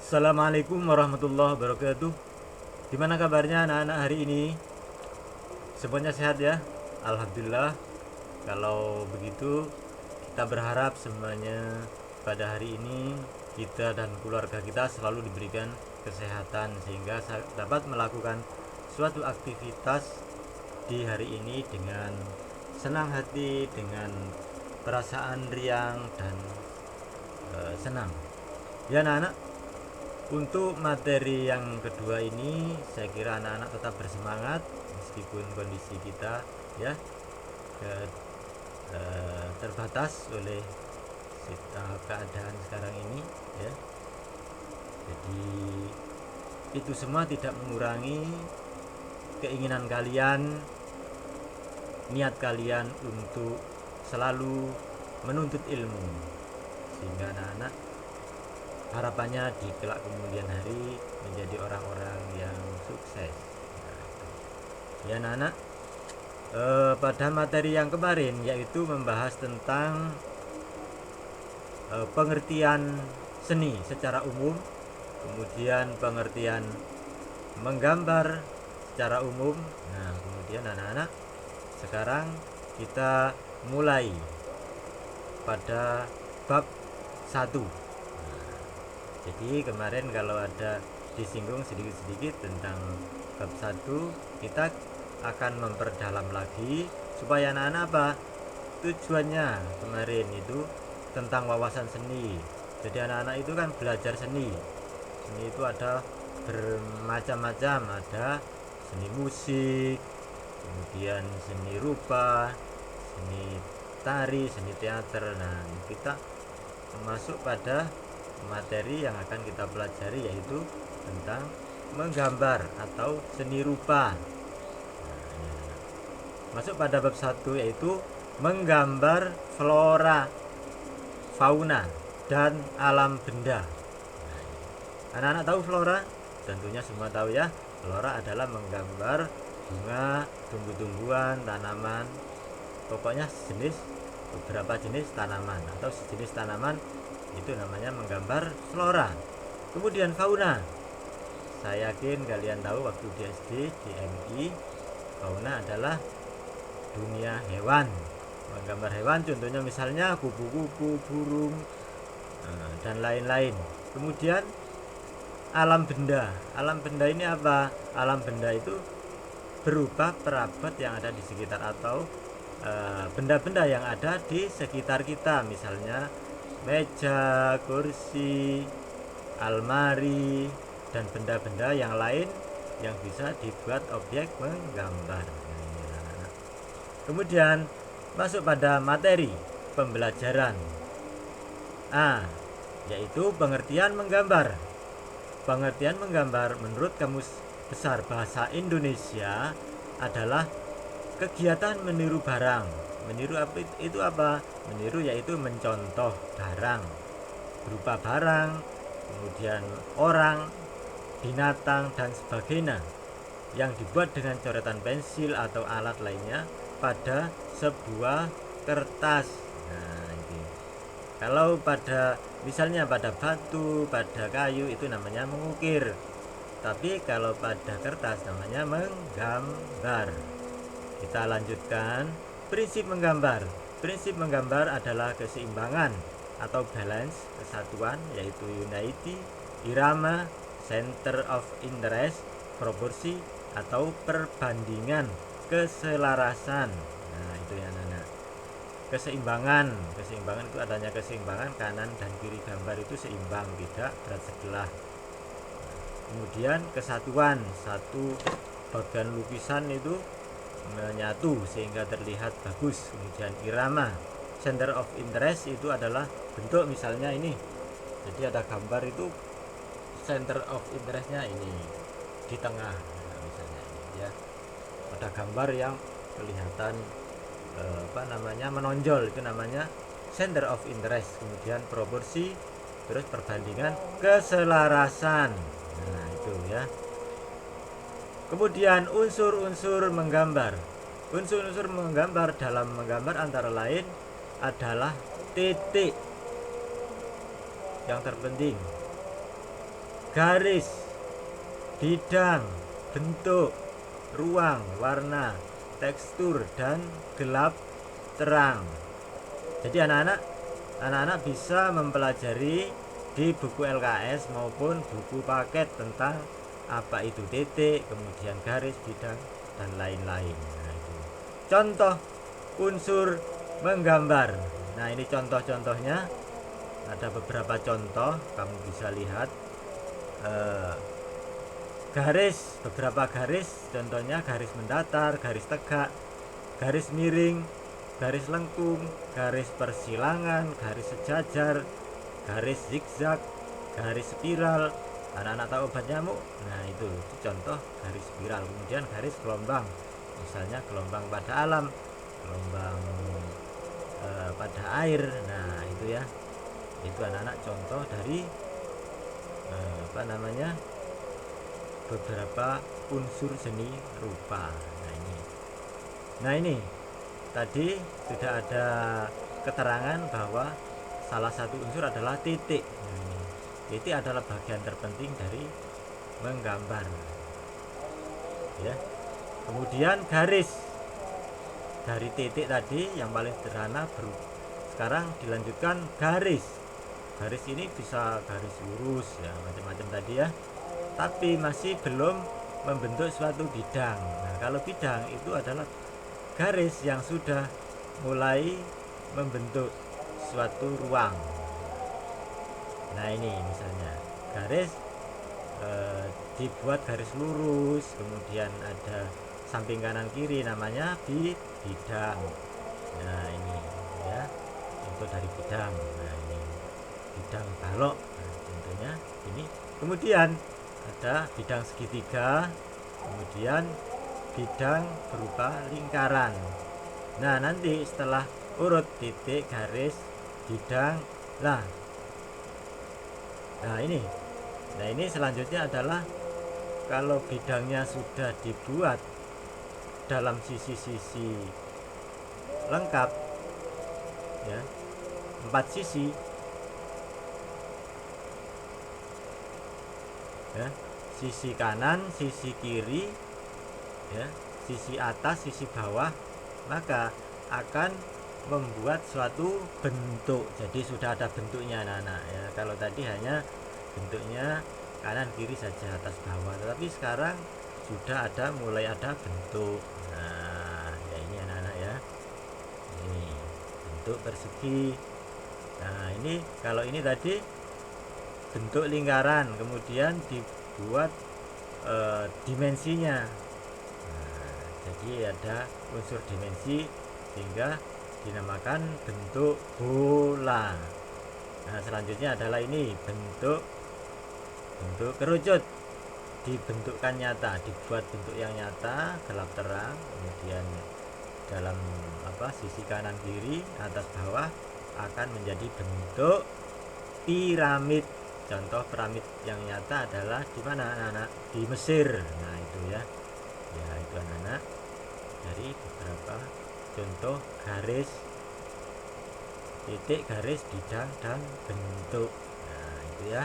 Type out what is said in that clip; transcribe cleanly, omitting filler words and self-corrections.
Assalamualaikum warahmatullahi wabarakatuh. Gimana kabarnya anak-anak hari ini? Semuanya sehat ya? Alhamdulillah. Kalau begitu, kita berharap semuanya pada hari ini kita dan keluarga kita selalu diberikan kesehatan sehingga dapat melakukan suatu aktivitas di hari ini dengan senang hati, dengan perasaan riang dan senang. Ya anak-anak, untuk materi yang kedua ini saya kira anak-anak tetap bersemangat meskipun kondisi kita ya terbatas oleh keadaan sekarang ini ya. Jadi itu semua tidak mengurangi keinginan kalian, niat kalian untuk selalu menuntut ilmu, sehingga anak-anak harapannya di kelak kemudian hari menjadi orang-orang yang sukses. Ya anak-anak, pada materi yang kemarin yaitu membahas tentang pengertian seni secara umum, kemudian pengertian menggambar secara umum. Nah, kemudian anak-anak, sekarang kita mulai pada bab 1. Jadi kemarin kalau ada disinggung sedikit-sedikit tentang bab 1, kita akan memperdalam lagi supaya anak-anak apa? Tujuannya kemarin itu tentang wawasan seni. Jadi anak-anak itu kan belajar seni. Seni itu ada bermacam-macam, ada seni musik, kemudian seni rupa, seni tari, seni teater. Nah, kita masuk pada materi yang akan kita pelajari yaitu tentang menggambar atau seni rupa. Masuk pada bab 1 yaitu menggambar flora, fauna, dan alam benda. Anak-anak tahu flora? Tentunya semua tahu ya. Flora adalah menggambar bunga, tumbuh-tumbuhan, tanaman, pokoknya beberapa jenis tanaman atau sejenis tanaman, itu namanya menggambar flora. Kemudian fauna, saya yakin kalian tahu waktu di SD, di MI, fauna adalah dunia hewan. Menggambar hewan contohnya misalnya kupu-kupu, burung, dan lain-lain. Kemudian alam benda. Alam benda ini apa? Alam benda itu berupa perabot yang ada di sekitar atau benda-benda yang ada di sekitar kita, misalnya meja, kursi, almari, dan benda-benda yang lain yang bisa dibuat objek menggambar. Kemudian masuk pada materi pembelajaran A, yaitu pengertian menggambar. Pengertian menggambar menurut Kamus Besar Bahasa Indonesia adalah kegiatan meniru barang. Meniru itu apa? Meniru yaitu mencontoh barang, berupa barang, kemudian orang, binatang, dan sebagainya yang dibuat dengan coretan pensil atau alat lainnya pada sebuah kertas. Nah, ini. Kalau misalnya pada batu, pada kayu itu namanya mengukir. Tapi kalau pada kertas namanya menggambar. Kita lanjutkan prinsip menggambar. Prinsip menggambar adalah keseimbangan atau balance, kesatuan, yaitu unity, irama, center of interest, proporsi atau perbandingan, keselarasan. Nah, itu ya anak-anak. Keseimbangan itu adanya keseimbangan kanan dan kiri gambar itu seimbang, tidak berat sebelah. Kemudian kesatuan, satu bagian lukisan itu menyatu sehingga terlihat bagus. Kemudian irama, center of interest itu adalah bentuk, misalnya ini. Jadi ada gambar itu center of interestnya ini di tengah, misalnya ini ya. Ada gambar yang kelihatan menonjol, itu namanya center of interest. Kemudian proporsi, terus perbandingan, keselarasan. Nah, itu ya. Kemudian unsur-unsur menggambar. Unsur-unsur menggambar dalam menggambar antara lain adalah titik yang terpenting. garis, bidang, bentuk, ruang, warna, tekstur, dan gelap terang. Jadi anak-anak bisa mempelajari di buku LKS maupun buku paket tentang apa itu titik, kemudian garis, bidang, dan lain-lain. Nah, itu contoh unsur menggambar. Nah, ini contoh-contohnya, ada beberapa contoh, kamu bisa lihat garis, beberapa garis, contohnya garis mendatar, garis tegak, garis miring, garis lengkung, garis persilangan, garis sejajar, garis zigzag, garis spiral. Anak-anak tahu obat nyamuk? Nah, itu contoh garis spiral. Kemudian garis gelombang, misalnya gelombang pada alam, gelombang pada air. Nah, itu ya, itu anak-anak contoh dari beberapa unsur seni rupa. Nah ini tadi sudah ada keterangan bahwa salah satu unsur adalah titik. Titik adalah bagian terpenting dari menggambar, ya. Kemudian garis, dari titik tadi yang paling sederhana, sekarang dilanjutkan garis. Garis ini bisa garis lurus, ya, macam-macam tadi ya, tapi masih belum membentuk suatu bidang. Nah, kalau bidang itu adalah garis yang sudah mulai membentuk suatu ruang. Nah, ini misalnya garis dibuat garis lurus, kemudian ada samping kanan kiri, namanya bidang. Nah, ini ya, contoh dari bidang. Nah, ini bidang balok, nah, contohnya ini. Kemudian ada bidang segitiga, kemudian bidang berupa lingkaran. Nah, nanti setelah urut titik, garis, bidang, nah ini selanjutnya adalah kalau bidangnya sudah dibuat dalam sisi-sisi lengkap, ya, 4 sisi, ya, sisi kanan, sisi kiri, ya, sisi atas, sisi bawah, maka akan membuat suatu bentuk. Jadi sudah ada bentuknya, anak-anak, ya. Kalau tadi hanya bentuknya kanan kiri saja, atas bawah, tetapi sekarang sudah mulai ada bentuk. Nah, ya, ini anak-anak ya, ini bentuk persegi. Nah, ini kalau ini tadi bentuk lingkaran, kemudian dibuat dimensinya. Nah, jadi ada unsur dimensi sehingga dinamakan bentuk bola. Nah, selanjutnya adalah ini bentuk kerucut, dibentukkan nyata, dibuat bentuk yang nyata, gelap terang, kemudian dalam sisi kanan kiri, atas bawah akan menjadi bentuk piramid. Contoh piramid yang nyata adalah di mana, anak-anak? Di Mesir. Nah, itu ya. Ya, itu anak-anak dari beberapa contoh garis, titik, garis, bidang, dan bentuk. Nah, itu ya.